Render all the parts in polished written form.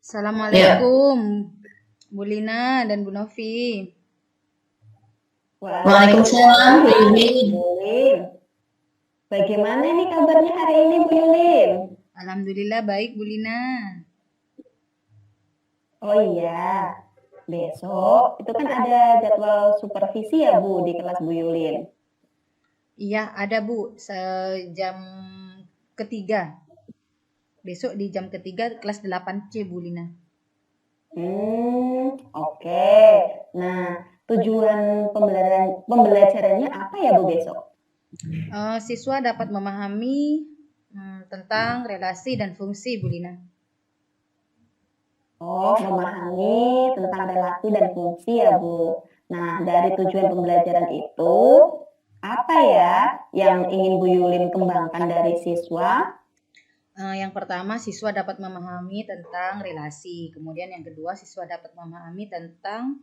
Ya, Assalamualaikum, Bu Lina dan Bu Novi. Waalaikumsalam Bu Waalaikumsalam, Yulin. Bu Yulin. Bagaimana nih kabarnya hari ini, Bu Yulin? Alhamdulillah baik, Bu Lina. Oh iya, besok itu kan ada jadwal supervisi ya, Bu, di kelas Bu Yulin. Iya, ada Bu, jam ketiga. Besok di jam ketiga kelas 8C, Bu Lina. Oke. Nah, tujuan pembelajarannya apa ya, Bu, besok? Siswa dapat memahami tentang relasi dan fungsi, Bu Lina. Oh, memahami tentang relasi dan fungsi ya, Bu. Nah, dari tujuan pembelajaran itu, apa ya yang ingin Bu Yulin kembangkan dari siswa? Yang pertama, siswa dapat memahami tentang relasi. Kemudian yang kedua, siswa dapat memahami tentang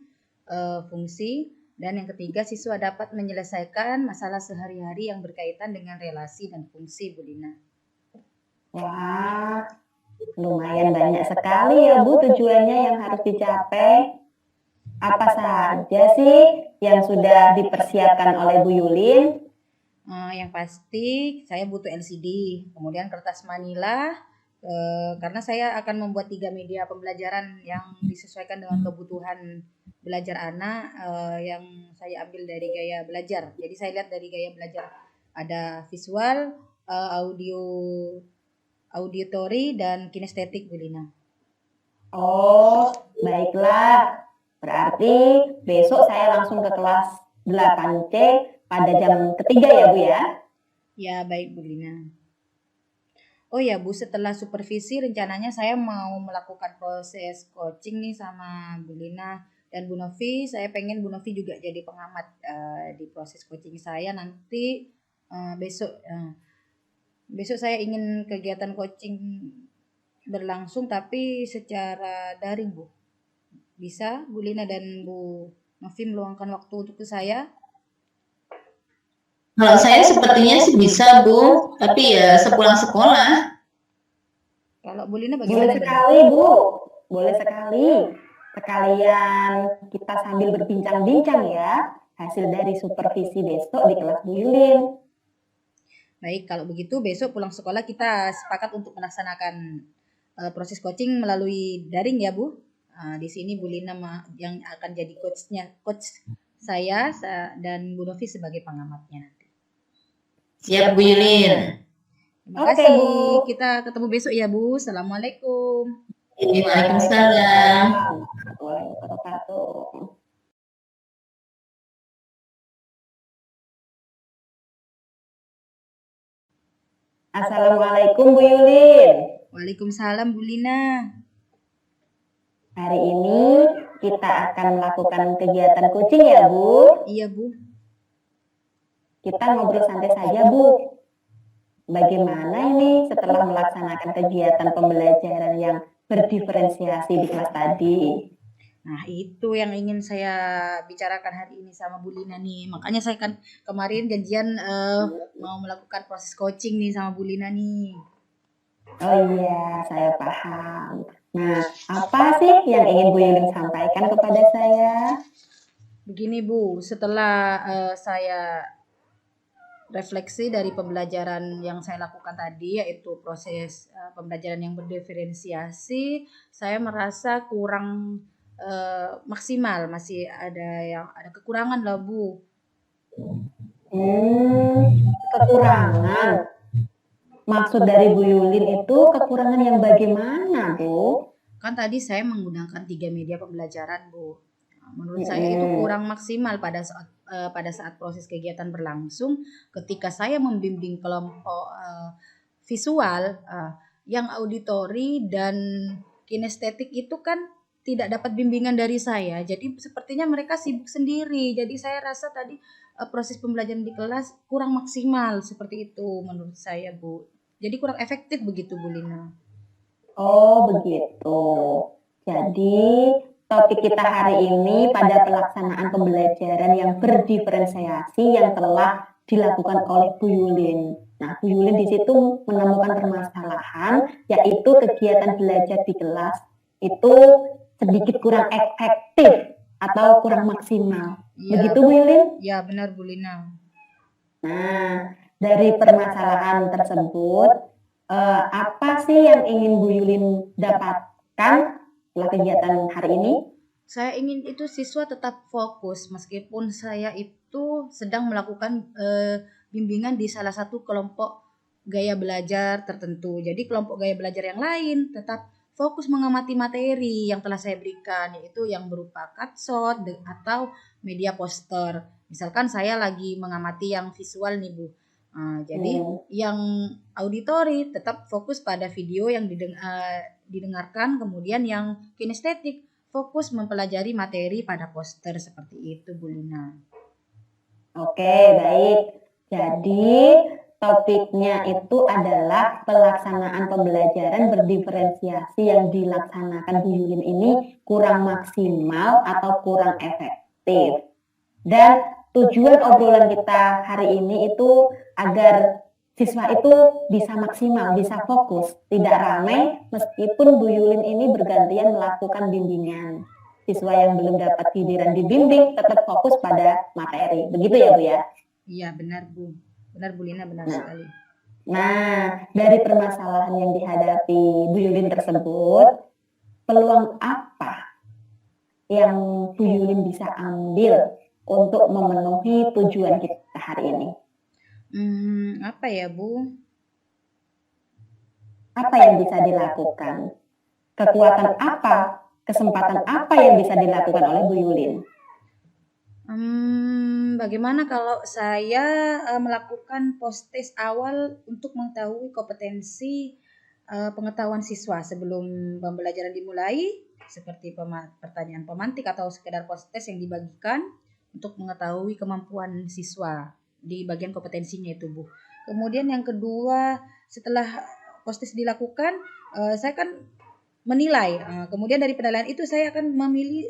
fungsi. Dan yang ketiga, siswa dapat menyelesaikan masalah sehari-hari yang berkaitan dengan relasi dan fungsi, Bu Lina. Wah, lumayan banyak sekali ya, Bu, tujuannya yang harus dicapai. Apa saja sih yang sudah dipersiapkan oleh Bu Yulin? Yang pasti saya butuh LCD, kemudian kertas manila, karena saya akan membuat 3 media pembelajaran yang disesuaikan dengan kebutuhan belajar anak, yang saya ambil dari gaya belajar. Jadi saya lihat dari gaya belajar ada visual, auditory dan kinestetik, Bu Lina. Oh, baiklah. Berarti besok saya langsung ke kelas 8C pada jam ketiga ya, Bu ya? Ya, baik Bu Lina. Oh ya Bu, setelah supervisi rencananya saya mau melakukan proses coaching nih sama Bu Lina dan Bu Novi. Saya pengen Bu Novi juga jadi pengamat di proses coaching saya nanti besok. Besok saya ingin kegiatan coaching berlangsung tapi secara daring Bu. Bisa Bu Lina dan Bu Novi meluangkan waktu untuk ke saya? Kalau saya sepertinya sih bisa Bu, tapi ya sepulang sekolah. Kalau Bu Lina Boleh bagaimana? sekali, Bu. Boleh sekali. Sekalian kita sambil berbincang-bincang ya hasil dari supervisi besok di kelas Bu Yulin. Baik, kalau begitu besok pulang sekolah kita sepakat untuk melaksanakan proses coaching melalui daring ya Bu. Di sini Bu Lina yang akan jadi coach saya dan Bu Novi sebagai pengamatnya nanti. Siap Bu Yulin. Terima kasih. Kita ketemu besok ya Bu. Assalamualaikum. Waalaikumsalam. Warahmatullahi wabarakatuh. Assalamualaikum Bu Yulin. Waalaikumsalam Bu Lina. Hari ini kita akan melakukan kegiatan coaching ya Bu? Iya Bu. Kita ngobrol santai saja Bu. Bagaimana ini setelah melaksanakan kegiatan pembelajaran yang berdiferensiasi di kelas tadi? Nah, itu yang ingin saya bicarakan hari ini sama Bu Lina nih. Makanya saya kan kemarin janjian mau melakukan proses coaching nih sama Bu Lina nih. Oh iya, saya paham. Nah, apa sih yang ingin Bu Yulin sampaikan kepada saya? Begini Bu, setelah saya refleksi dari pembelajaran yang saya lakukan tadi, yaitu proses pembelajaran yang berdiferensiasi, saya merasa kurang maksimal, masih ada kekurangan lah Bu. Kekurangan. Maksud dari Bu Yulin itu kekurangan yang bagaimana, Bu? Kan tadi saya menggunakan 3 media pembelajaran, Bu. Menurut saya itu kurang maksimal pada saat proses kegiatan berlangsung. Ketika saya membimbing kelompok visual, yang auditori dan kinestetik itu kan tidak dapat bimbingan dari saya. Jadi sepertinya mereka sibuk sendiri. Jadi saya rasa tadi proses pembelajaran di kelas kurang maksimal seperti itu menurut saya, Bu. Jadi kurang efektif begitu, Bu Lina. Oh, begitu. Jadi topik kita hari ini pada pelaksanaan pembelajaran yang berdiferensiasi yang telah dilakukan oleh Bu Yulin. Nah, Bu Yulin di situ menemukan permasalahan, yaitu kegiatan belajar di kelas itu sedikit kurang efektif atau kurang maksimal. Iya, Begitu Bu Yulin? ya benar Bu Lina. Nah, dari permasalahan tersebut, apa sih yang ingin Bu Yulin dapatkan setelah kegiatan hari ini? Saya ingin itu siswa tetap fokus meskipun saya itu sedang melakukan bimbingan di salah satu kelompok gaya belajar tertentu. Jadi kelompok gaya belajar yang lain tetap fokus mengamati materi yang telah saya berikan, yaitu yang berupa cutshot atau media poster. Misalkan saya lagi mengamati yang visual nih Bu. Jadi yang auditori tetap fokus pada video yang didengarkan, kemudian yang kinestetik fokus mempelajari materi pada poster seperti itu Bu Lina. Oke, baik. Jadi topiknya itu adalah pelaksanaan pembelajaran berdiferensiasi yang dilaksanakan Bu Yulin ini kurang maksimal atau kurang efektif. Dan tujuan obrolan kita hari ini itu agar siswa itu bisa maksimal, bisa fokus, tidak ramai meskipun Bu Yulin ini bergantian melakukan bimbingan. Siswa yang belum dapat giliran dibimbing tetap fokus pada materi. Begitu ya Bu ya? Iya benar Bu. Benar Bu Lina, benar sekali. Nah, dari permasalahan yang dihadapi Bu Yulin tersebut, peluang apa yang Bu Yulin bisa ambil untuk memenuhi tujuan kita hari ini? Apa ya Bu? Apa yang bisa dilakukan? Kekuatan apa? Kesempatan apa yang bisa dilakukan oleh Bu Yulin? Bagaimana kalau saya melakukan post-test awal untuk mengetahui kompetensi pengetahuan siswa sebelum pembelajaran dimulai, seperti pertanyaan pemantik atau sekedar post-test yang dibagikan untuk mengetahui kemampuan siswa di bagian kompetensinya itu Bu. Kemudian yang kedua, setelah post-test dilakukan, saya akan menilai. Kemudian dari penilaian itu saya akan memilih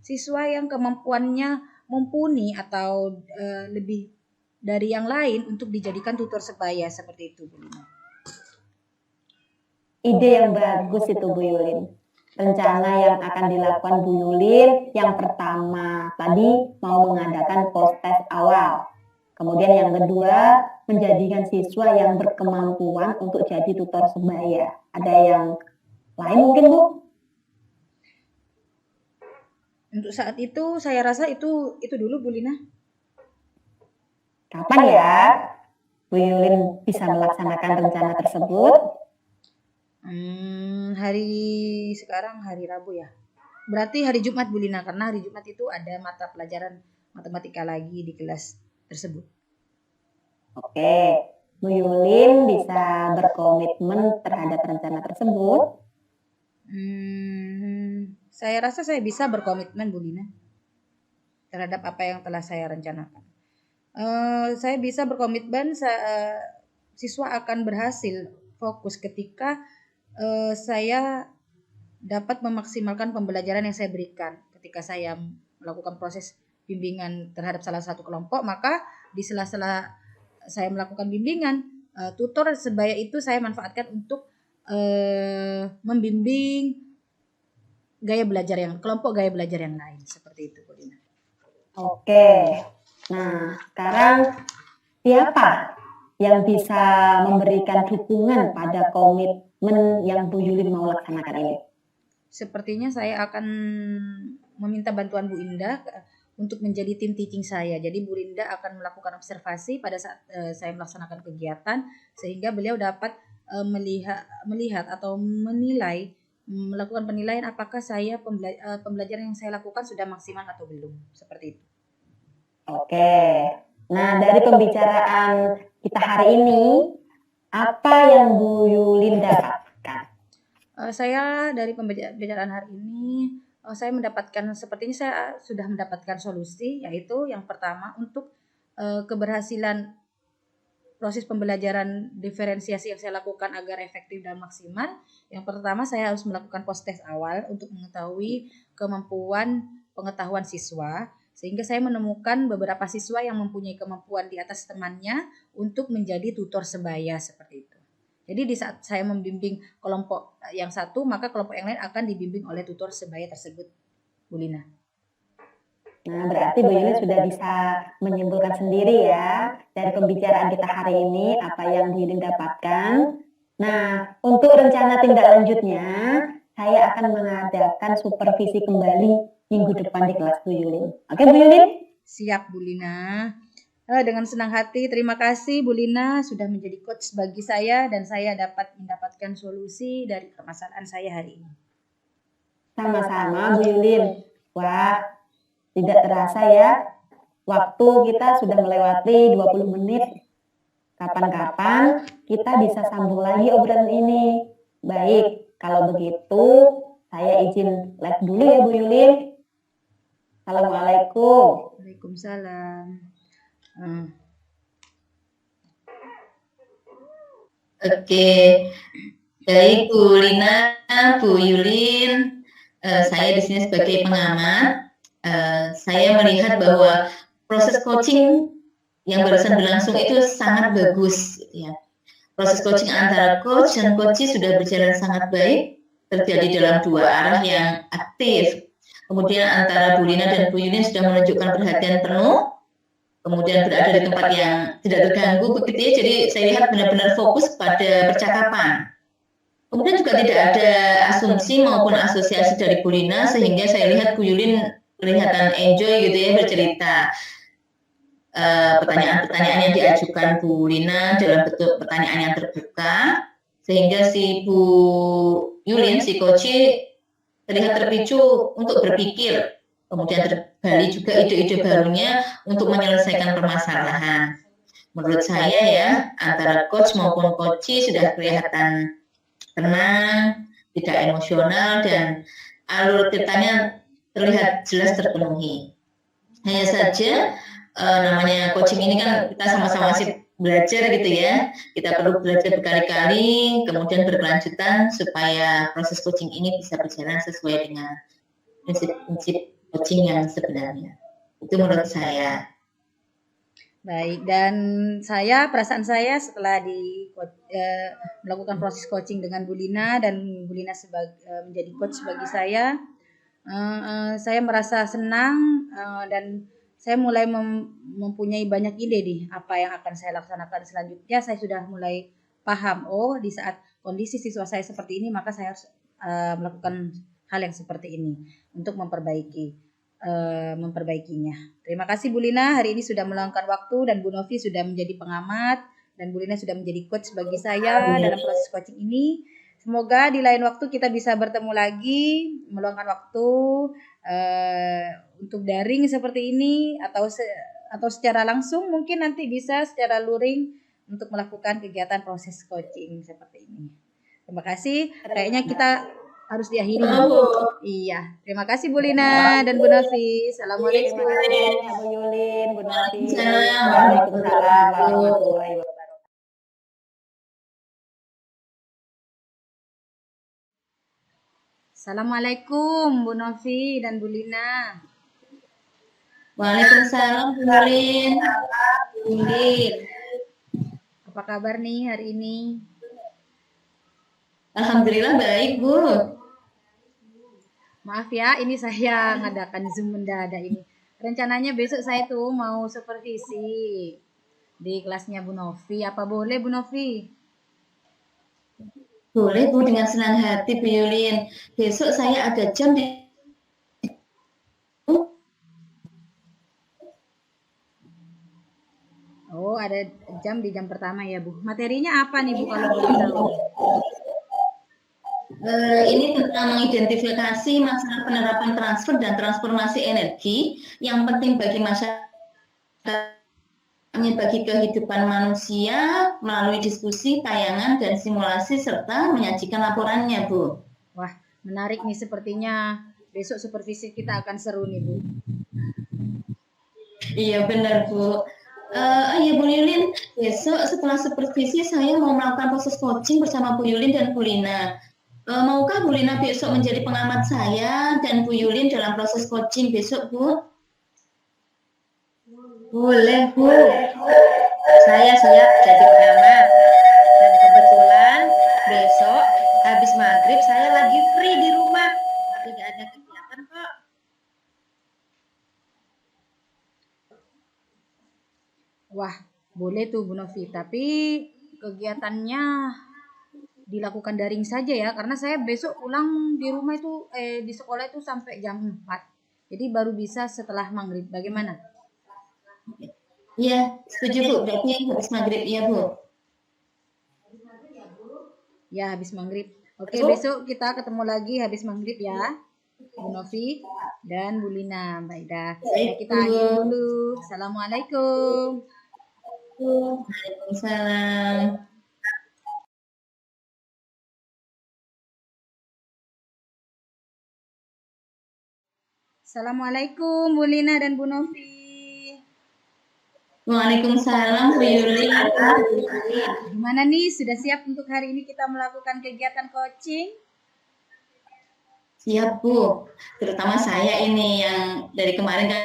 siswa yang kemampuannya mumpuni atau lebih dari yang lain untuk dijadikan tutor sebaya seperti itu Bu Lina. Ide yang bagus itu Bu Yulin. Rencana yang akan dilakukan Bu Yulin yang pertama tadi mau mengadakan post-test awal. Kemudian yang kedua menjadikan siswa yang berkemampuan untuk jadi tutor sebaya. Ada yang lain mungkin Bu? Untuk saat itu saya rasa itu dulu Bu Lina. Kapan ya Bu Yulin bisa melaksanakan rencana tersebut? Sekarang hari Rabu ya. Berarti hari Jumat Bu Lina, karena hari Jumat itu ada mata pelajaran matematika lagi di kelas tersebut. Oke, Bu Yulin bisa berkomitmen terhadap rencana tersebut? Saya rasa saya bisa berkomitmen Bu Lina terhadap apa yang telah saya rencanakan. Saya bisa berkomitmen siswa akan berhasil fokus ketika saya dapat memaksimalkan pembelajaran yang saya berikan. Ketika saya melakukan proses bimbingan terhadap salah satu kelompok, maka di sela-sela saya melakukan bimbingan, tutor sebaya itu saya manfaatkan untuk membimbing kelompok gaya belajar yang lain seperti itu Bu Lina. Oke. Nah, sekarang siapa yang bisa memberikan dukungan pada komitmen yang Bu Yulin mau laksanakan ini? Sepertinya saya akan meminta bantuan Bu Indah untuk menjadi tim teaching saya. Jadi Bu Indah akan melakukan observasi pada saat saya melaksanakan kegiatan, sehingga beliau dapat melihat atau melakukan penilaian apakah pembelajaran yang saya lakukan sudah maksimal atau belum, seperti itu. Oke. Nah, dari pembicaraan kita hari ini, apa yang Bu Yulin dapatkan? Saya dari pembicaraan hari ini, saya sepertinya saya sudah mendapatkan solusi, yaitu yang pertama untuk keberhasilan proses pembelajaran diferensiasi yang saya lakukan agar efektif dan maksimal. Yang pertama, saya harus melakukan post-test awal untuk mengetahui kemampuan pengetahuan siswa, sehingga saya menemukan beberapa siswa yang mempunyai kemampuan di atas temannya untuk menjadi tutor sebaya seperti itu. Jadi di saat saya membimbing kelompok yang satu, maka kelompok yang lain akan dibimbing oleh tutor sebaya tersebut, Bu Lina. Nah, berarti Bu Yuli sudah bisa menyimpulkan sendiri ya dari pembicaraan kita hari ini apa yang Bu Yuli dapatkan. Nah, untuk rencana tindak lanjutnya, saya akan mengadakan supervisi kembali minggu depan di kelas Bu Yuli. Oke, Bu Yuli? Siap, Bu Lina. Dengan senang hati, terima kasih Bu Lina sudah menjadi coach bagi saya dan saya dapat mendapatkan solusi dari permasalahan saya hari ini. Sama-sama Bu Yulin. Wah, tidak terasa ya, waktu kita sudah melewati 20 menit. Kapan-kapan kita bisa sambung lagi obrolan ini. Baik, kalau begitu saya izin live dulu ya Bu Yulin. Assalamualaikum. Waalaikumsalam. Oke, baik Bu Lina, Bu Yulin, saya di sini sebagai pengamat. Saya melihat bahwa proses coaching yang barusan berlangsung itu sangat bagus, ya. Proses coaching antara coach dan coachee sudah berjalan sangat baik, terjadi dalam dua arah yang aktif. Kemudian antara Bu Lina dan Bu Yulin sudah menunjukkan perhatian penuh, kemudian berada di tempat yang tidak terganggu, begitu ya. Jadi saya lihat benar-benar fokus pada percakapan. Kemudian juga tidak ada asumsi maupun asosiasi dari Bu Lina, sehingga saya lihat Bu Yulin kelihatan enjoy gitu ya bercerita. Pertanyaan-pertanyaan yang diajukan Bu Lina dalam bentuk pertanyaan yang terbuka, sehingga si Bu Yulin, si coach, terlihat terpicu untuk berpikir, kemudian tergali juga ide-ide barunya untuk menyelesaikan permasalahan. Menurut saya ya, antara coach maupun coach sudah kelihatan tenang, tidak emosional, dan alur ceritanya terlihat jelas terpenuhi. Hanya saja namanya coaching ini kan kita sama-sama masih belajar gitu ya. Kita perlu belajar berkali-kali, kemudian berkelanjutan supaya proses coaching ini bisa berjalan sesuai dengan prinsip-prinsip coaching yang sebenarnya. Itu menurut saya. Baik, dan perasaan saya setelah melakukan proses coaching dengan Bu Lina dan Bu Lina menjadi coach bagi saya merasa senang dan saya mulai mempunyai banyak ide nih apa yang akan saya laksanakan selanjutnya. Saya sudah mulai paham, di saat kondisi siswa saya seperti ini, maka saya harus melakukan hal yang seperti ini untuk memperbaikinya. Terima kasih Bu Lina, hari ini sudah meluangkan waktu, dan Bu Novi sudah menjadi pengamat, dan Bu Lina sudah menjadi coach bagi saya dalam proses coaching ini. Semoga di lain waktu kita bisa bertemu lagi, meluangkan waktu untuk daring seperti ini, atau secara langsung, mungkin nanti bisa secara luring untuk melakukan kegiatan proses coaching seperti ini. Terima kasih. Kayaknya kita harus diakhiri. Iya. Terima kasih Bu Lina dan Bu Novi. Assalamualaikum. Terima kasih Bu Yulin, Bu Novi. Waalaikumsalam warahmatullahi wabarakatuh. Assalamualaikum Bu Novi dan Bu Lina. Waalaikumsalam Bu Yulin. Apa kabar nih hari ini? Alhamdulillah baik Bu. Maaf ya, ini saya ngadakan Zoom mendadak ini. Rencananya besok saya tuh mau supervisi di kelasnya Bu Novi. Apa boleh Bu Novi? Boleh Bu, dengan senang hati Bu Yulin. Besok saya ada jam di Ada jam di jam pertama ya Bu. Materinya apa nih Bu kalau boleh tahu? Ini tentang mengidentifikasi masalah penerapan transfer dan transformasi energi yang penting bagi masyarakat, bagi kehidupan manusia melalui diskusi, tayangan, dan simulasi, serta menyajikan laporannya Bu. Wah, menarik nih sepertinya. Besok supervisi kita akan seru nih Bu. Iya benar Bu. Ya Bu Yulin, besok setelah supervisi saya mau melakukan proses coaching bersama Bu Yulin dan Bu Lina. Maukah Bu Lina besok menjadi pengamat saya dan Bu Yulin dalam proses coaching besok Bu? Boleh Bu. Saya siap jadi pengamat. Dan kebetulan tidak ada kegiatan Pak. Wah, boleh tuh Bu Novi, tapi kegiatannya dilakukan daring saja ya, karena saya besok pulang di rumah itu di sekolah itu sampai jam 4. Jadi baru bisa setelah maghrib. Bagaimana? Iya, setuju Bu. Berarti habis maghrib, iya Bu. Ya, habis maghrib. Oke, Bu? besok kita ketemu lagi habis maghrib ya, Bu Novi dan Bu Lina, Mbak Ida. Baik, Ya, kita Bu. akhiri dulu. Assalamualaikum. Waalaikumsalam. Assalamualaikum Bu Lina dan Bu Novi. Waalaikumsalam Bu Yuli. Gimana nih, sudah siap untuk hari ini kita melakukan kegiatan coaching? Siap Bu. Terutama saya ini yang dari kemarin kan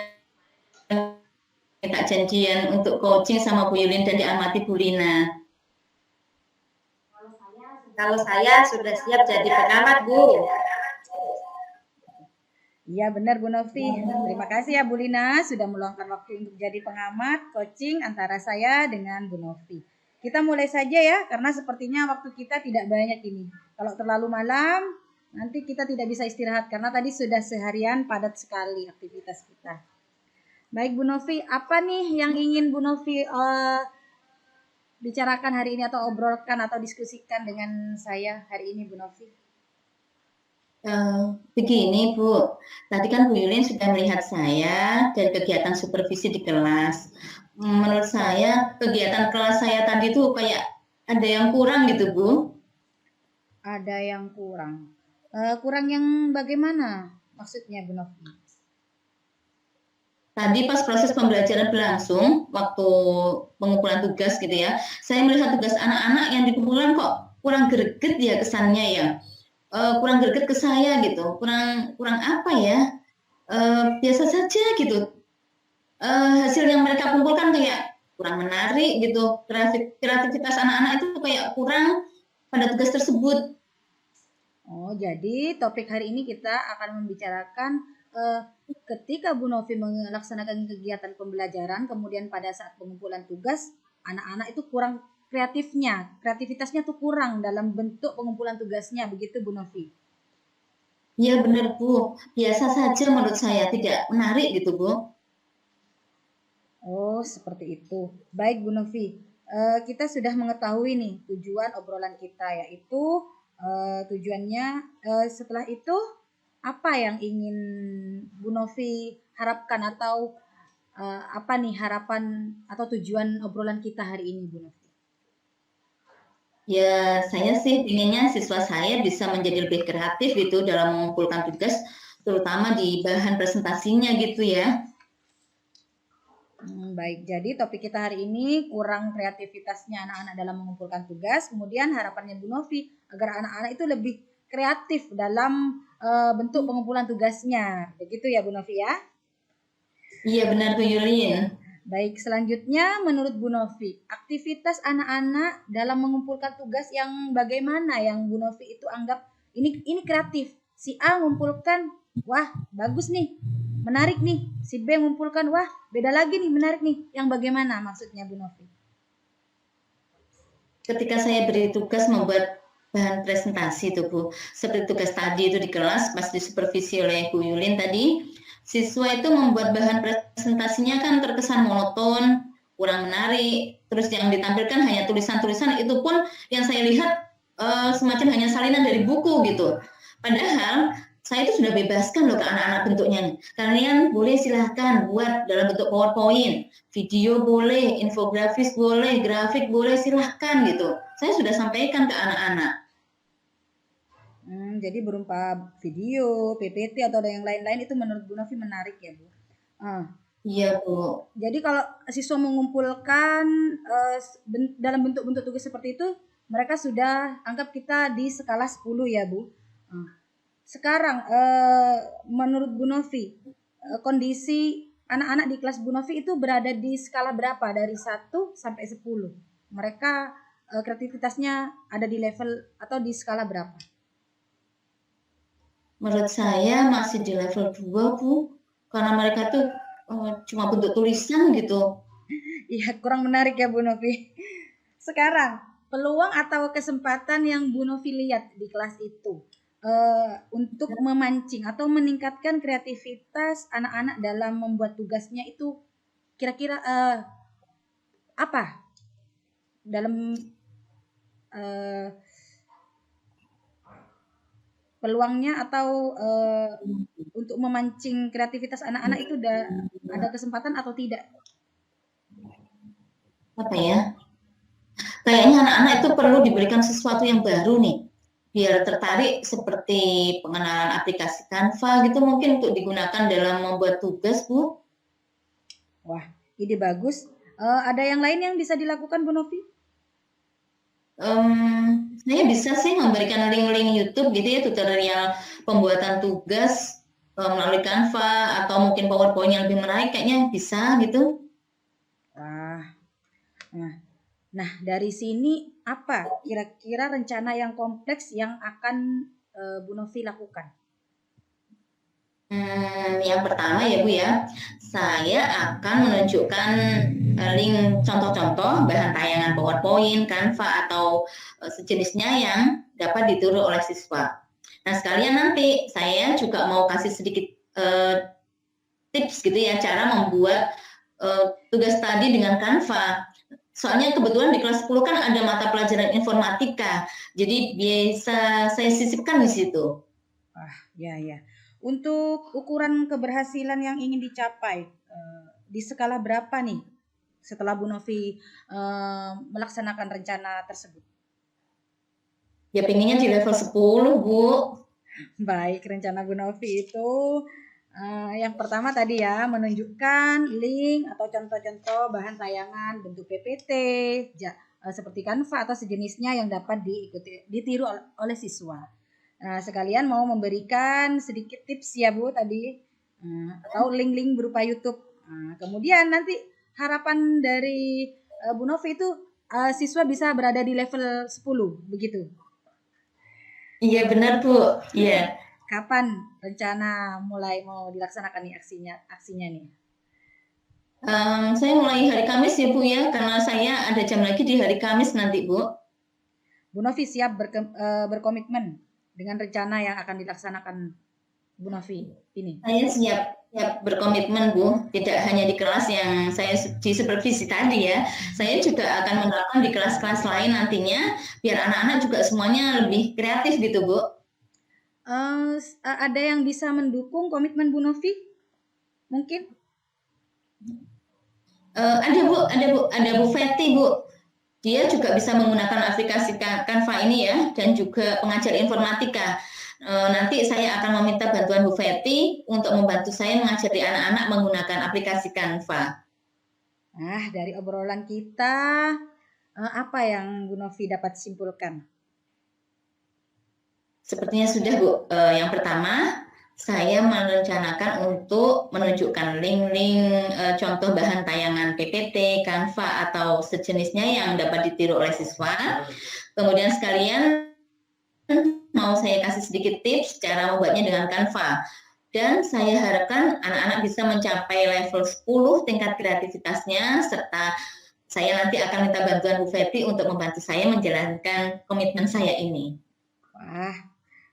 minta janjian untuk coaching sama Bu Yulin dan diamati Bu Lina. Kalau saya sudah siap jadi pengamat, Bu. Iya benar Bu Novi. Terima kasih ya Bu Lina sudah meluangkan waktu untuk jadi pengamat coaching antara saya dengan Bu Novi. Kita mulai saja ya, karena sepertinya waktu kita tidak banyak ini. Kalau terlalu malam, nanti kita tidak bisa istirahat karena tadi sudah seharian padat sekali aktivitas kita. Baik Bu Novi, apa nih yang ingin Bu Novi bicarakan hari ini atau obrolkan atau diskusikan dengan saya hari ini Bu Novi? Begini Bu, tadi kan Bu Yulin sudah melihat saya dari kegiatan supervisi di kelas. Menurut saya kegiatan kelas saya tadi tuh kayak ada yang kurang gitu Bu. Ada yang kurang. Kurang yang bagaimana maksudnya Bu Novi? Tadi pas proses pembelajaran berlangsung, waktu pengumpulan tugas gitu ya, saya melihat tugas anak-anak yang dikumpulkan kok kurang greget ya kesannya ya. Kurang greget ke saya gitu, kurang apa ya, biasa saja gitu. Hasil yang mereka kumpulkan kayak kurang menarik gitu, kreativitas anak-anak itu kayak kurang pada tugas tersebut. Oh, jadi topik hari ini kita akan membicarakan ketika Bu Novi melaksanakan kegiatan pembelajaran, kemudian pada saat pengumpulan tugas, anak-anak itu kurang kreativitasnya tuh kurang dalam bentuk pengumpulan tugasnya, begitu Bu Novi? Iya benar Bu, biasa saja menurut saya, tidak menarik gitu Bu. Oh, seperti itu. Baik Bu Novi, kita sudah mengetahui nih tujuan obrolan kita, yaitu tujuannya setelah itu apa yang ingin Bu Novi harapkan atau apa nih harapan atau tujuan obrolan kita hari ini Bu Novi? Ya, saya sih inginnya siswa saya bisa menjadi lebih kreatif gitu dalam mengumpulkan tugas, terutama di bahan presentasinya gitu ya. Baik, jadi topik kita hari ini kurang kreativitasnya anak-anak dalam mengumpulkan tugas, kemudian harapannya Bu Novi agar anak-anak itu lebih kreatif dalam bentuk pengumpulan tugasnya. Begitu ya Bu Novi ya? Iya benar Bu Yulin. Baik, selanjutnya menurut Bu Novi, aktivitas anak-anak dalam mengumpulkan tugas yang bagaimana yang Bu Novi itu anggap ini kreatif. Si A mengumpulkan, wah bagus nih, menarik nih. Si B mengumpulkan, wah beda lagi nih, menarik nih. Yang bagaimana maksudnya Bu Novi? Ketika saya beri tugas membuat bahan presentasi itu Bu, seperti tugas tadi itu di kelas pas disupervisi oleh Bu Yulin tadi, siswa itu membuat bahan presentasinya kan terkesan monoton, kurang menarik, terus yang ditampilkan hanya tulisan-tulisan, itu pun yang saya lihat semacam hanya salinan dari buku gitu. Padahal saya itu sudah bebaskan loh ke anak-anak bentuknya. Kalian boleh silahkan buat dalam bentuk PowerPoint, video boleh, infografis boleh, grafik boleh, silahkan gitu. Saya sudah sampaikan ke anak-anak. Jadi berupa video, PPT atau ada yang lain-lain itu menurut Bu Novi menarik ya Bu? Iya Bu. Jadi kalau siswa mengumpulkan dalam bentuk-bentuk tugas seperti itu, mereka sudah anggap kita di skala 10 ya Bu. Sekarang menurut Bu Novi, kondisi anak-anak di kelas Bu Novi itu berada di skala berapa dari 1 sampai 10? Mereka kreativitasnya ada di level atau di skala berapa? Menurut saya masih di level 2, Bu. Karena mereka tuh cuma bentuk tulisan gitu. Iya, kurang menarik ya Bu Novi. Sekarang, peluang atau kesempatan yang Bu Novi lihat di kelas itu untuk memancing atau meningkatkan kreativitas anak-anak dalam membuat tugasnya itu kira-kira apa? Dalam peluangnya atau untuk memancing kreativitas anak-anak itu ada kesempatan atau tidak? Apa ya? Kayaknya anak-anak itu perlu diberikan sesuatu yang baru nih, biar tertarik seperti pengenalan aplikasi Canva gitu mungkin untuk digunakan dalam membuat tugas, Bu. Wah, ide bagus. Ada yang lain yang bisa dilakukan Bu Novi? Saya bisa sih memberikan link-link YouTube gitu ya, tutorial pembuatan tugas melalui Canva atau mungkin PowerPoint yang lebih menarik, kayaknya bisa gitu. Wah, nah dari sini apa kira-kira rencana yang kompleks yang akan Bu Novi lakukan? Yang pertama ya Bu ya, saya akan menunjukkan link contoh-contoh bahan tayangan PowerPoint, Canva atau sejenisnya yang dapat ditiru oleh siswa. Nah sekalian nanti saya juga mau kasih sedikit tips gitu ya, cara membuat tugas tadi dengan Canva. Soalnya kebetulan di kelas 10 kan ada mata pelajaran informatika, jadi bisa saya sisipkan di situ. Ya. Untuk ukuran keberhasilan yang ingin dicapai, di skala berapa nih setelah Bu Novi melaksanakan rencana tersebut? Ya pengennya di level 10, Bu. Baik, rencana Bu Novi itu yang pertama tadi ya, menunjukkan link atau contoh-contoh bahan tayangan bentuk PPT, seperti Canva atau sejenisnya yang dapat ditiru oleh siswa. Nah, sekalian mau memberikan sedikit tips ya Bu tadi, atau link-link berupa YouTube. Nah, kemudian nanti harapan dari Bu Novi itu siswa bisa berada di level 10, begitu? Iya benar Bu, iya. Kapan rencana mulai mau dilaksanakan nih aksinya nih? Saya mulai hari Kamis ya Bu ya, karena saya ada jam lagi di hari Kamis nanti Bu. Bu Novi siap berkomitmen dengan rencana yang akan dilaksanakan Bu Novi ini? Saya siap berkomitmen Bu, tidak hanya di kelas yang saya di supervisi tadi ya, saya juga akan menerapkan di kelas-kelas lain nantinya, biar anak-anak juga semuanya lebih kreatif gitu Bu. Ada yang bisa mendukung komitmen Bu Novi? Mungkin? Ada Bu Feti Bu. Dia juga bisa menggunakan aplikasi Canva ini ya, dan juga pengajar informatika. Nanti saya akan meminta bantuan Bu Feti untuk membantu saya mengajari anak-anak menggunakan aplikasi Canva. Nah, dari obrolan kita, apa yang Bu Novi dapat simpulkan? Sepertinya sudah Bu. Yang pertama, saya merencanakan untuk menunjukkan link-link contoh bahan tayangan PPT, Canva atau sejenisnya yang dapat ditiru oleh siswa. Kemudian sekalian mau saya kasih sedikit tips cara membuatnya dengan Canva. Dan saya harapkan anak-anak bisa mencapai level 10 tingkat kreativitasnya, serta saya nanti akan minta bantuan Bu Feti untuk membantu saya menjalankan komitmen saya ini.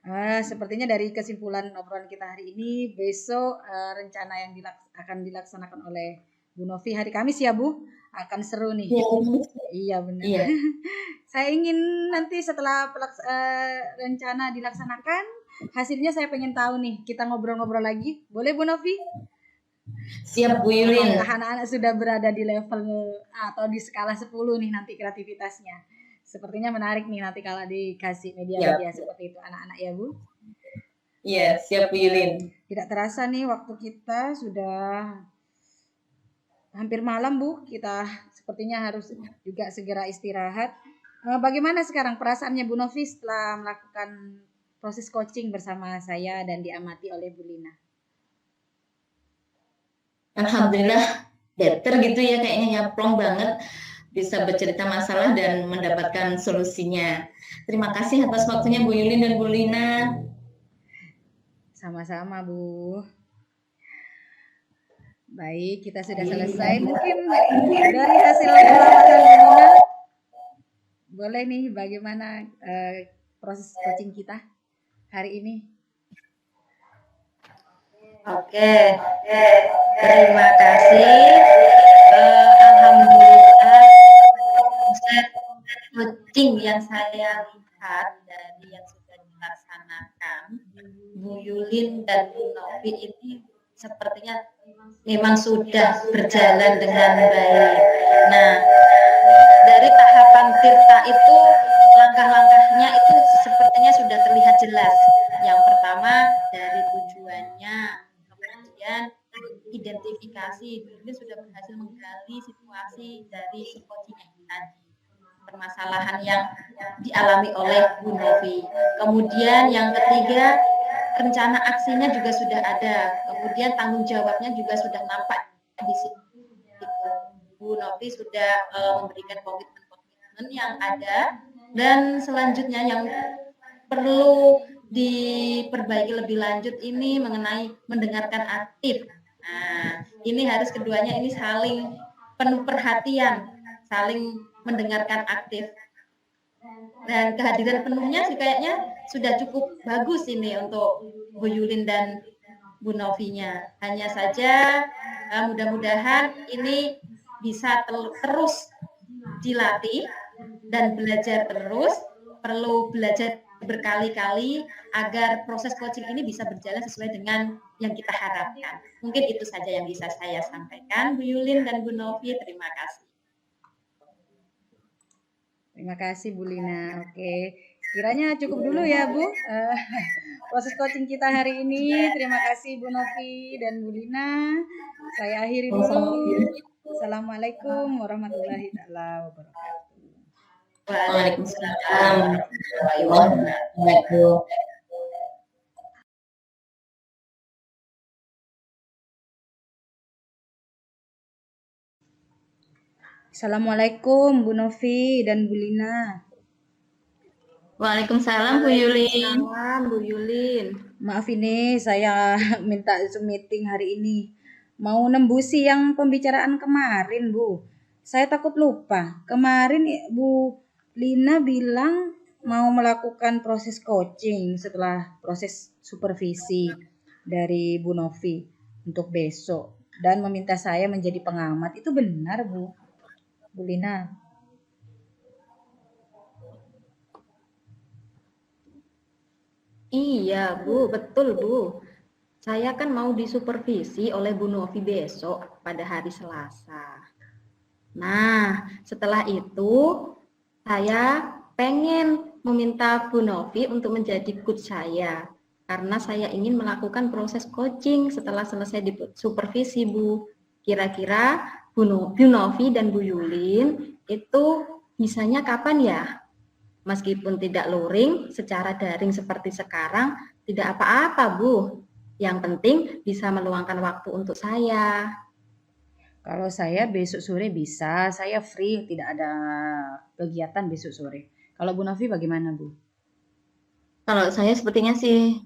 Wah, sepertinya dari kesimpulan obrolan kita hari ini, besok rencana yang akan dilaksanakan oleh Bu Novi hari Kamis ya Bu, akan seru nih. Iya benar. Iya. Saya ingin nanti setelah rencana dilaksanakan, hasilnya saya pengen tahu nih, kita ngobrol-ngobrol lagi. Boleh Bu Novi? Siap Bu Yulin. Anak-anak sudah berada di level atau di skala 10 nih nanti kreativitasnya. Sepertinya menarik nih nanti kalau dikasih media-media seperti itu anak-anak ya Bu. Iya, siap Bu Yulin. Tidak terasa nih waktu kita sudah hampir malam Bu. Kita sepertinya harus juga segera istirahat. Bagaimana sekarang perasaannya Bu Novi setelah melakukan proses coaching bersama saya dan diamati oleh Bu Lina? Alhamdulillah better gitu ya, kayaknya nyaplong banget. Bisa bercerita masalah dan mendapatkan solusinya. Terima kasih atas waktunya Bu Yulin dan Bu Lina. Sama-sama, Bu. Baik, kita sudah selesai. Mungkin dari hasil pengamatan Bulina, boleh nih bagaimana proses coaching kita hari ini? Oke, terima kasih. Alhamdulillah, proses coaching yang saya lihat dari yang sudah dilaksanakan, Bu Yulin dan Bu Novi ini sepertinya memang sudah berjalan dengan baik. Nah, dari tahapan Tirta itu langkah-langkahnya itu sepertinya sudah terlihat jelas. Yang pertama dari tujuannya, kemudian identifikasi, ini sudah berhasil menggali situasi dari coaching tadi, permasalahan yang dialami oleh Bu Novi. Kemudian yang ketiga, rencana aksinya juga sudah ada. Kemudian tanggung jawabnya juga sudah nampak di situ. Bu Novi sudah memberikan komitmen yang ada, dan selanjutnya yang perlu diperbaiki lebih lanjut ini mengenai mendengarkan aktif. Nah, ini harus keduanya ini saling penuh perhatian, saling mendengarkan aktif. Dan kehadiran penuhnya sih kayaknya sudah cukup bagus ini untuk Bu Yulin dan Bu Novinya. Hanya saja mudah-mudahan ini bisa terus dilatih dan belajar terus, perlu belajar berkali-kali agar proses coaching ini bisa berjalan sesuai dengan yang kita harapkan. Mungkin itu saja yang bisa saya sampaikan, Bu Yulin dan Bu Novi. Terima kasih. Terima kasih Bu Lina. Oke, kiranya cukup dulu ya Bu proses coaching kita hari ini. Terima kasih Bu Novi dan Bu Lina. Saya akhiri dulu. Assalamualaikum warahmatullahi wabarakatuh. Waalaikumsalam warahmatullahi wabarakatuh. Assalamualaikum Bu Novi dan Bu Lina. Waalaikumsalam Bu Yulin. Salam Bu Yulin. Maaf ini saya minta Zoom meeting hari ini. Mau nembusi yang pembicaraan kemarin Bu. Saya takut lupa. Kemarin Bu Lina bilang mau melakukan proses coaching setelah proses supervisi dari Bu Novi untuk besok. Dan meminta saya menjadi pengamat. Itu benar Bu Lina? Iya Bu, betul Bu. Saya kan mau disupervisi oleh Bu Novi besok pada hari Selasa. Nah, setelah itu saya pengen meminta Bu Novi untuk menjadi coach saya. Karena saya ingin melakukan proses coaching setelah selesai di supervisi Bu. Kira-kira Bu Novi dan Bu Yulin itu bisanya kapan ya? Meskipun tidak luring, secara daring seperti sekarang, tidak apa-apa Bu. Yang penting bisa meluangkan waktu untuk saya. Kalau saya besok sore bisa, saya free, tidak ada kegiatan besok sore. Kalau Bu Novi bagaimana Bu? Kalau saya sepertinya sih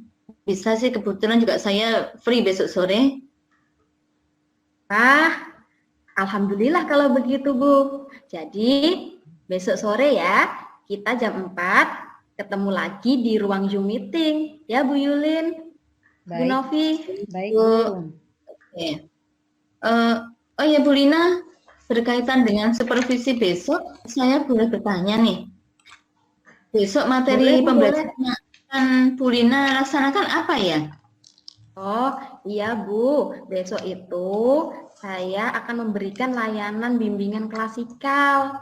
bisa sih, kebetulan juga saya free besok sore. Alhamdulillah kalau begitu Bu. Jadi besok sore ya, kita jam 4 ketemu lagi di ruang Zoom meeting. Ya Bu Yulin, Bu Novi. Baik Bu. Oke. Oh ya Bu Lina, berkaitan dengan supervisi besok, saya boleh bertanya nih. Besok materi pembelajaran yang akan Bu Lina laksanakan apa ya? Oh iya Bu, besok itu saya akan memberikan layanan bimbingan klasikal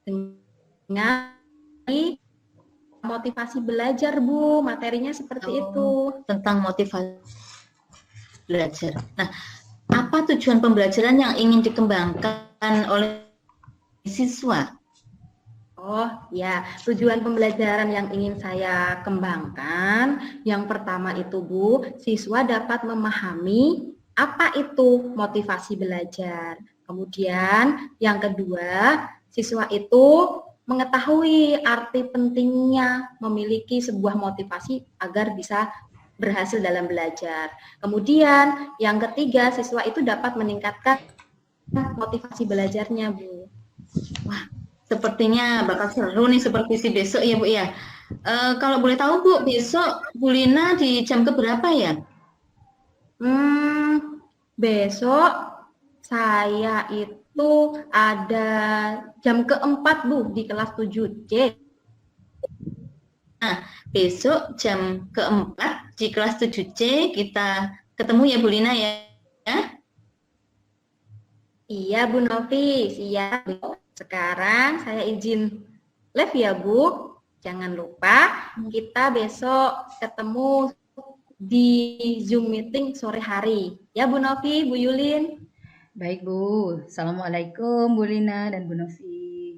dengan motivasi belajar Bu, materinya seperti itu. Tentang motivasi belajar. Nah, apa tujuan pembelajaran yang ingin dikembangkan oleh siswa? Oh ya, tujuan pembelajaran yang ingin saya kembangkan, yang pertama itu Bu, siswa dapat memahami apa itu motivasi belajar. Kemudian yang kedua, siswa itu mengetahui arti pentingnya memiliki sebuah motivasi agar bisa berhasil dalam belajar. Kemudian yang ketiga, siswa itu dapat meningkatkan motivasi belajarnya, Bu. Sepertinya bakal seru nih supervisi besok ya Bu ya. Kalau boleh tahu Bu, besok Bu Lina di jam keberapa ya? Besok saya itu ada jam keempat Bu di kelas 7C. Nah, besok jam keempat di kelas 7C kita ketemu ya Bu Lina ya. Iya Bu Novi, siap. Sekarang saya izin live ya Bu. Jangan lupa kita besok ketemu di Zoom meeting sore hari. Ya Bu Novi, Bu Yulin. Baik Bu, Assalamualaikum Bu Lina dan Bu Novi.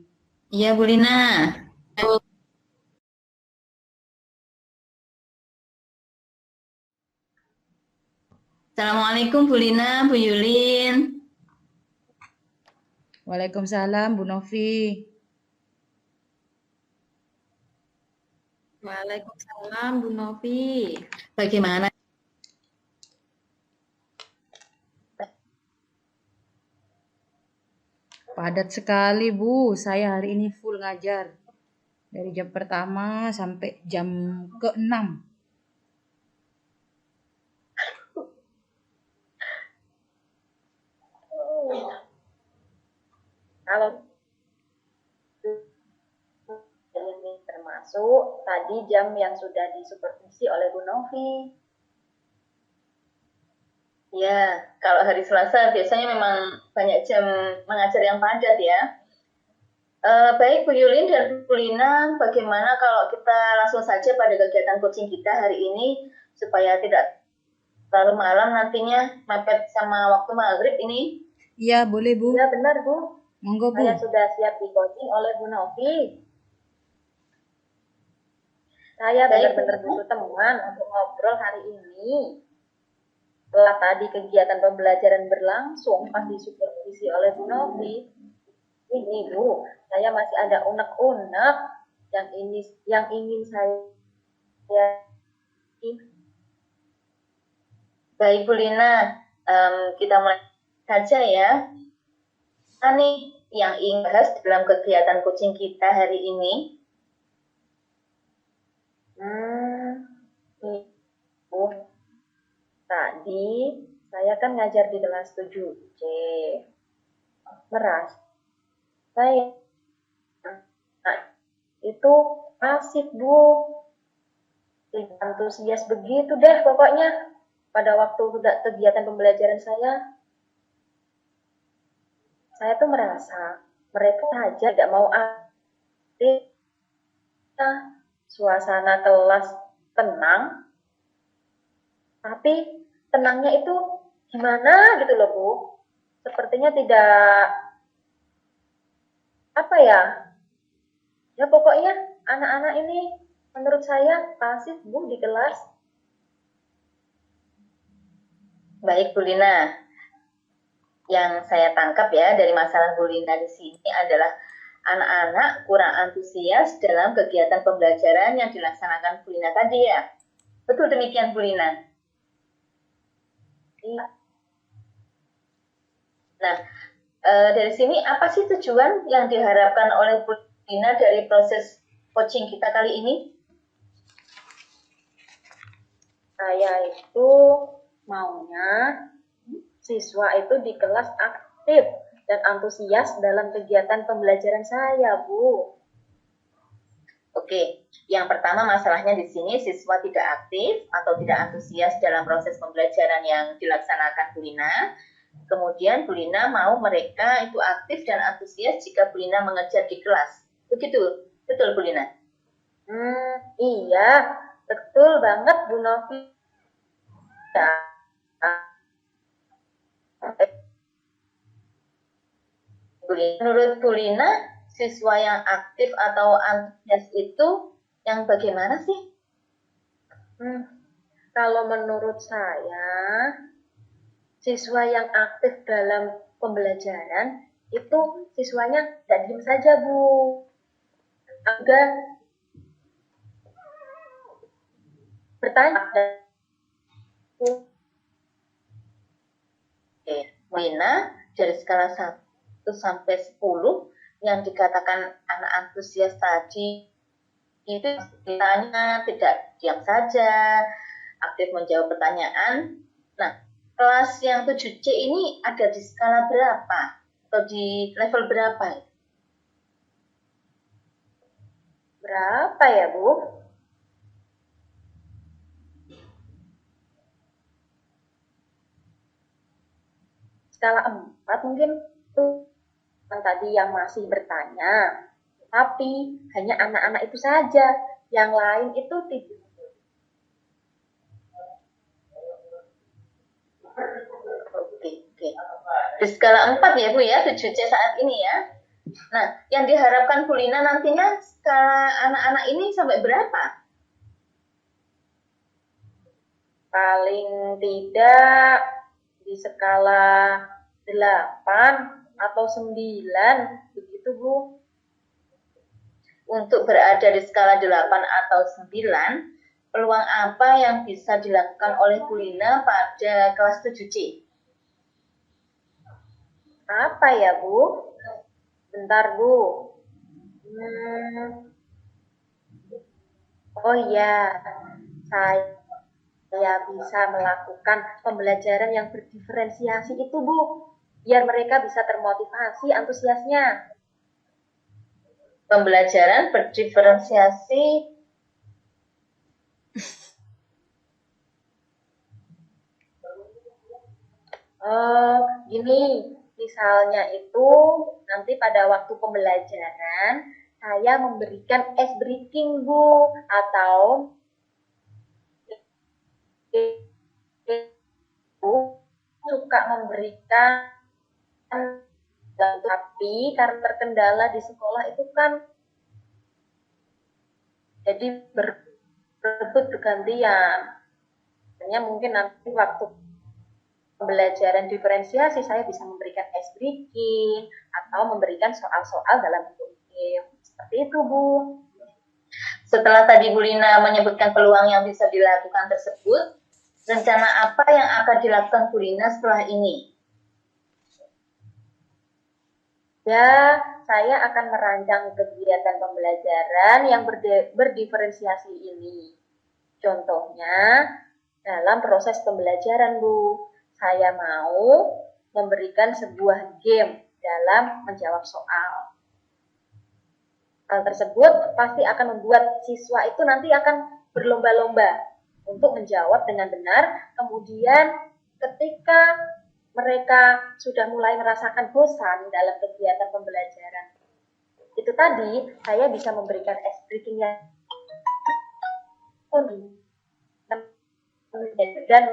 Iya Bu Lina. Assalamualaikum Bu Lina, Bu Yulin. Waalaikumsalam Bu Novi. Waalaikumsalam Bu Novi. Bagaimana? Padat sekali Bu, saya hari ini full ngajar. Dari jam pertama sampai jam ke-6. Kalau ini termasuk tadi jam yang sudah disupervisi oleh Bu Novi. Ya, kalau hari Selasa biasanya memang banyak jam mengajar yang padat ya. Baik Bu Yulin dan Bu Lina, bagaimana kalau kita langsung saja pada kegiatan coaching kita hari ini supaya tidak terlalu malam nantinya mepet sama waktu maghrib ini? Iya boleh Bu. Iya benar Bu. Monggo Bu. Saya sudah siap di coaching oleh Bu Novi. Saya benar-benar butuh teman untuk ngobrol hari ini. Setelah tadi kegiatan pembelajaran berlangsung pas disupervisi oleh Bu Novi, ini Bu, saya masih ada unek-unek yang ingin saya. Baik Bu Lina, kita mulai saja ya. Apa nih yang ingin bahas dalam kegiatan coaching kita hari ini? Tadi saya kan ngajar di kelas 7C. Saya itu pasif Bu. Tidak antusias begitu deh pokoknya pada waktu kegiatan pembelajaran saya. Saya tuh merasa mereka saja tidak mau aktif. Suasana kelas tenang, tapi tenangnya itu gimana gitu loh Bu. Sepertinya tidak, apa ya, ya pokoknya anak-anak ini menurut saya pasif Bu di kelas. Baik Bu Lina, yang saya tangkap ya dari masalah Bu Lina di sini adalah anak-anak kurang antusias dalam kegiatan pembelajaran yang dilaksanakan Bu Lina tadi ya. Betul demikian Bu Lina? Iya. Nah, dari sini apa sih tujuan yang diharapkan oleh Bu Lina dari proses coaching kita kali ini? Saya itu maunya siswa itu di kelas aktif dan antusias dalam kegiatan pembelajaran saya, Bu. Oke, yang pertama masalahnya di sini siswa tidak aktif atau tidak antusias dalam proses pembelajaran yang dilaksanakan Bu Lina. Kemudian Bu Lina mau mereka itu aktif dan antusias jika Bu Lina mengajar di kelas. Begitu, betul Bu Lina? Iya, betul banget Bu Novi. Ya. Menurut Bu Lina, siswa yang aktif atau antusias itu yang bagaimana sih? Kalau menurut saya, siswa yang aktif dalam pembelajaran itu siswanya tidak diam saja Bu. Agak bertanya Oke, Wina, dari skala 1 sampai 10 yang dikatakan anak antusias tadi itu ditanya tidak diam saja, aktif menjawab pertanyaan. Nah, kelas yang 7C ini ada di skala berapa? Atau di level berapa? Berapa ya, Bu? Skala 4 mungkin tuh yang tadi yang masih bertanya. Tapi hanya anak-anak itu saja. Yang lain itu tidak. Oke. Di skala 4 ya Bu ya, 7C saat ini ya. Nah, yang diharapkan Bu Lina nantinya skala anak-anak ini sampai berapa? Paling tidak di skala 8 atau 9, begitu Bu. Untuk berada di skala 8 atau 9, peluang apa yang bisa dilakukan oleh Bu Lina pada kelas 7C? Apa ya, Bu? Bentar, Bu. Oh iya, saya bisa melakukan pembelajaran yang berdiferensiasi itu, Bu. Biar mereka bisa termotivasi antusiasnya. Pembelajaran berdiferensiasi Gini, misalnya itu nanti pada waktu pembelajaran saya memberikan ice breaking, Bu, atau suka memberikan, tapi karena terkendala di sekolah itu kan jadi berebut bergantian. Hanya mungkin nanti waktu pembelajaran diferensiasi saya bisa memberikan ice breaking atau memberikan soal-soal dalam bentuk game. Seperti itu, Bu. Setelah tadi Bu Lina menyebutkan peluang yang bisa dilakukan tersebut, rencana apa yang akan dilakukan Bu Lina setelah ini? Ya, saya akan merancang kegiatan pembelajaran yang berdiferensiasi ini. Contohnya, dalam proses pembelajaran, Bu, saya mau memberikan sebuah game dalam menjawab soal. Hal tersebut pasti akan membuat siswa itu nanti akan berlomba-lomba untuk menjawab dengan benar. Kemudian ketika mereka sudah mulai merasakan bosan dalam kegiatan pembelajaran, itu tadi saya bisa memberikan ice breaking yang dan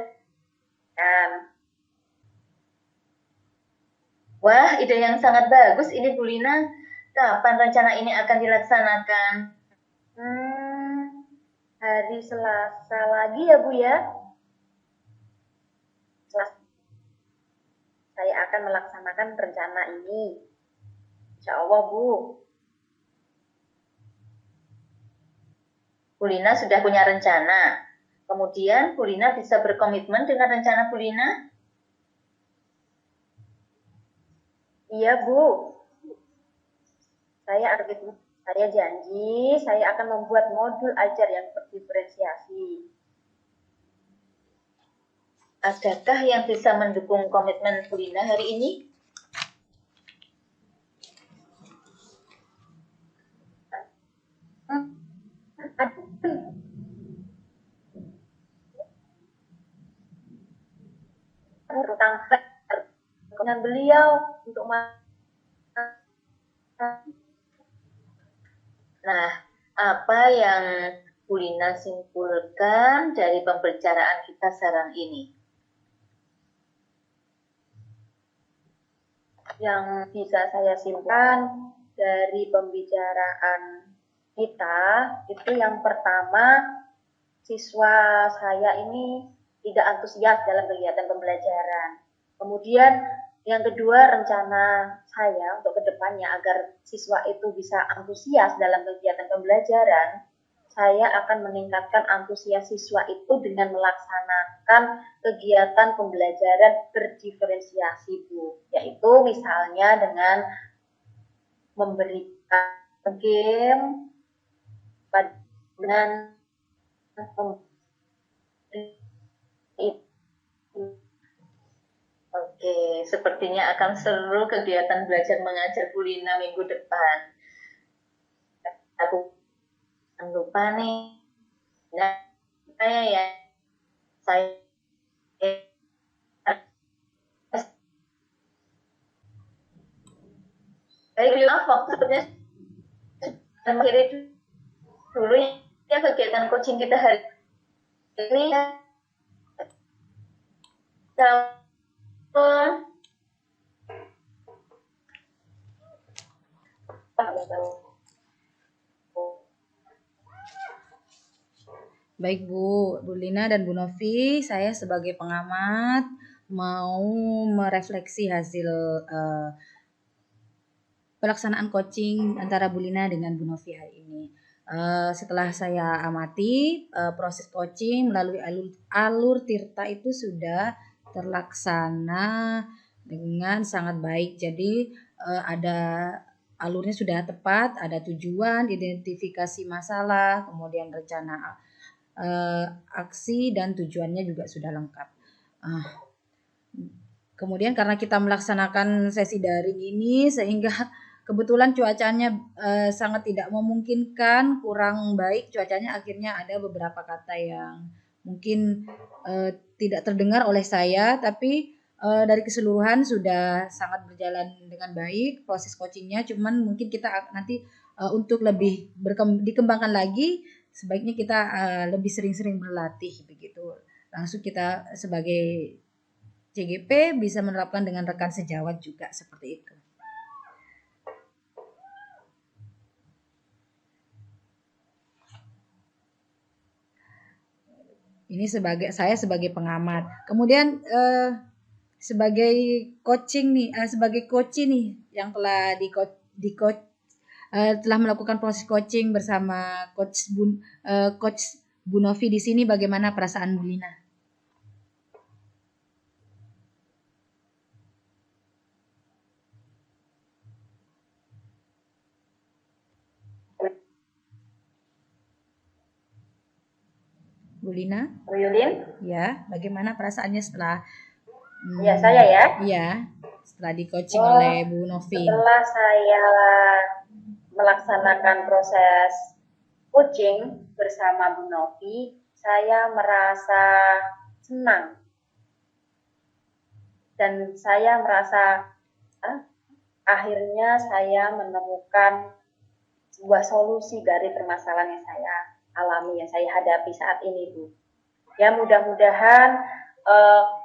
Wah, ide yang sangat bagus ini Bu Lina. Kapan rencana ini akan dilaksanakan? Hari Selasa lagi ya, Bu ya. Saya akan melaksanakan rencana ini. Insya Allah, Bu. Bu Lina sudah punya rencana. Kemudian Bu Lina bisa berkomitmen dengan rencana Bu Lina? Iya, Bu. Saya janji saya akan membuat modul ajar yang berdiferensiasi. Adakah yang bisa mendukung komitmen Bu Lina hari ini? Tentang dengan beliau untuk Nah, apa yang Bu Lina simpulkan dari pembicaraan kita sekarang ini? yang bisa saya simpulkan dari pembicaraan kita itu yang pertama, siswa saya ini tidak antusias dalam kegiatan pembelajaran. Kemudian yang kedua, rencana saya untuk kedepannya agar siswa itu bisa antusias dalam kegiatan pembelajaran, saya akan meningkatkan antusias siswa itu dengan melaksanakan kegiatan pembelajaran berdiferensiasi, Bu. Yaitu misalnya dengan memberikan game dengan Oke, sepertinya akan seru kegiatan belajar mengajar Bu Lina minggu depan. Aku jangan lupa nih, nah, saya maaf, sepertinya mengakhiri dulu ya kegiatan coaching kita hari ini. Baik Bu Lina dan Bu Novi, saya sebagai pengamat mau merefleksi hasil pelaksanaan coaching antara Bu Lina dengan Bu Novi hari ini. Setelah saya amati, proses coaching melalui alur Tirta itu sudah terlaksana dengan sangat baik. Jadi ada alurnya sudah tepat, ada tujuan, identifikasi masalah, kemudian rencana aksi dan tujuannya juga sudah lengkap. Kemudian karena kita melaksanakan sesi daring ini sehingga kebetulan cuacanya sangat tidak memungkinkan, kurang baik cuacanya, akhirnya ada beberapa kata yang mungkin tidak terdengar oleh saya, tapi dari keseluruhan sudah sangat berjalan dengan baik proses coachingnya. Cuman mungkin kita nanti untuk lebih dikembangkan lagi, sebaiknya kita lebih sering-sering berlatih begitu. Langsung kita sebagai CGP bisa menerapkan dengan rekan sejawat juga seperti itu. Ini saya sebagai pengamat. Kemudian sebagai coaching nih, sebagai coach nih yang telah telah melakukan proses coaching bersama coach Bu Novi di sini, bagaimana perasaan Bu Lina? Bu Lina? Bu Yulin? Ya, bagaimana perasaannya setelah Ya, saya ya. Iya, setelah di coaching oleh Bu Novi. Setelah saya melaksanakan proses coaching bersama Bu Novi, saya merasa senang. Dan saya merasa akhirnya saya menemukan sebuah solusi dari permasalahan yang saya alami, yang saya hadapi saat ini, Bu. Ya, mudah-mudahan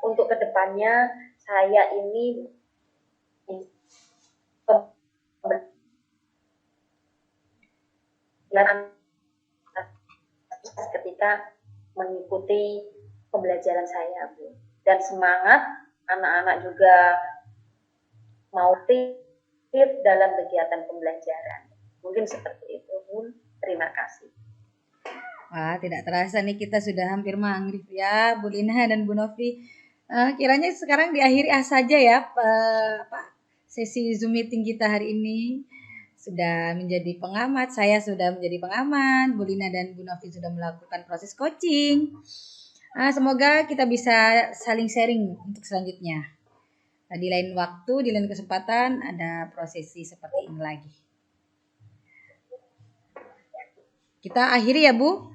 untuk kedepannya saya ini ketika mengikuti pembelajaran saya, Bu. Dan semangat anak-anak juga mau aktif dalam kegiatan pembelajaran. Mungkin seperti itu, Bu. Terima kasih. Wah, tidak terasa nih kita sudah hampir maghrib ya, Bu Lina dan Bu Novi. Kiranya sekarang diakhiri saja ya sesi Zoom meeting kita hari ini. Sudah menjadi pengamat, saya sudah menjadi pengamat, Bu Lina dan Bu Novi sudah melakukan proses coaching. Semoga kita bisa saling sharing untuk selanjutnya. Di lain waktu, di lain kesempatan ada prosesi seperti ini lagi. Kita akhiri ya, Bu.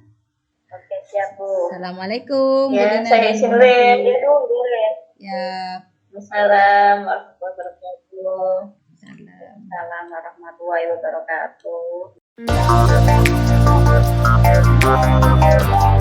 Oke, siap, Bu. Assalamualaikum. Ya, saya izin lihat itu, Bu. Ya. Assalamualaikum warahmatullahi wabarakatuh. Assalamualaikum warahmatullahi wabarakatuh.